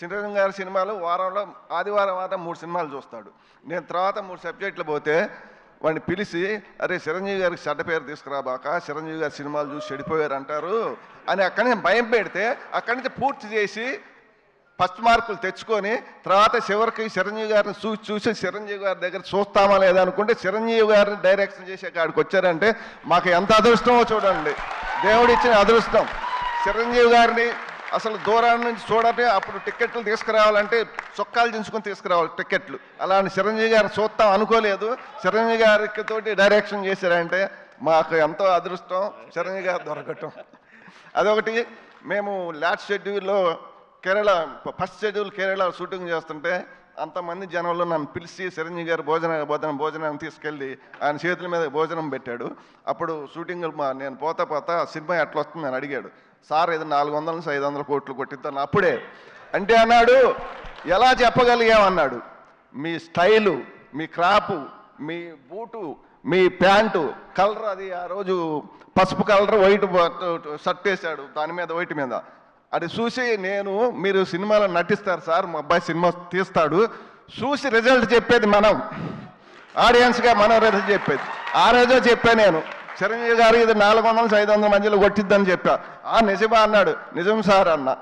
చిరంజీవి గారి సినిమాలు వారంలో ఆదివారం 3 సినిమాలు చూస్తాడు. నేను తర్వాత 3 సబ్జెక్టులు పోతే వాడిని పిలిచి, అరే చిరంజీవి గారికి చెడ్డ పేరు తీసుకురాబాక, చిరంజీవి గారి సినిమాలు చూసి చెడిపోయారు అంటారు అని అక్కడి నుంచి భయం పెడితే అక్కడి నుంచి పూర్తి చేసి ఫస్ట్ మార్కులు తెచ్చుకొని తర్వాత చివరికి చిరంజీవి గారిని చూసి చిరంజీవి గారి దగ్గర చూస్తామా లేదా అనుకుంటే చిరంజీవి గారిని డైరెక్షన్ చేసే కాడికి వచ్చారంటే మాకు ఎంత అదృష్టమో చూడండి. దేవుడిచ్చిన అదృష్టం. చిరంజీవి గారిని అసలు దూరాన్ని నుంచి చూడండి, అప్పుడు టికెట్లు తీసుకురావాలంటే చొక్కాలు దించుకొని తీసుకురావాలి టికెట్లు. అలాంటి చిరంజీవి గారిని చూస్తాం అనుకోలేదు. చిరంజీవి గారికి తోటి డైరెక్షన్ చేశారంటే మాకు ఎంతో అదృష్టం చిరంజీవి గారు దొరకటం. అదొకటి. మేము లాస్ట్ షెడ్యూల్లో Kerala first schedule Kerala shooting చేస్తుంటే అంతమంది జనంలో నన్ను పిలిచి చిరంజీవి గారు భోజనం తీసుకెళ్ళి ఆయన చేతుల మీద భోజనం పెట్టాడు. అప్పుడు షూటింగ్ నేను పోతా సినిమా ఎట్లా వస్తుంది అని అడిగాడు. సార్ ఇది 400 నుంచి 500 కోట్లు కొట్టిద్దాను అప్పుడే అంటే అన్నాడు. ఎలా చెప్పగలిగామన్నాడు. మీ స్టైలు, మీ క్రాపు, మీ బూటు, మీ ప్యాంటు కలర్, అది ఆ రోజు పసుపు కలర్ వైట్ షర్ట్ వేశాడు, దాని మీద వైట్ మీద. అది చూసి మీరు సినిమాలో నటిస్తారు సార్, మా అబ్బాయి సినిమా తీస్తాడు, చూసి రిజల్ట్ చెప్పేది మనం, ఆడియన్స్గా మనం రిజల్ట్ చెప్పేది. ఆ రోజే చెప్పా నేను, చిరంజీవి గారు ఇది 400 నుంచి 500 మధ్యలో కొట్టిద్దని చెప్పా. నిజమా అన్నాడు. నిజం సార్ అన్న.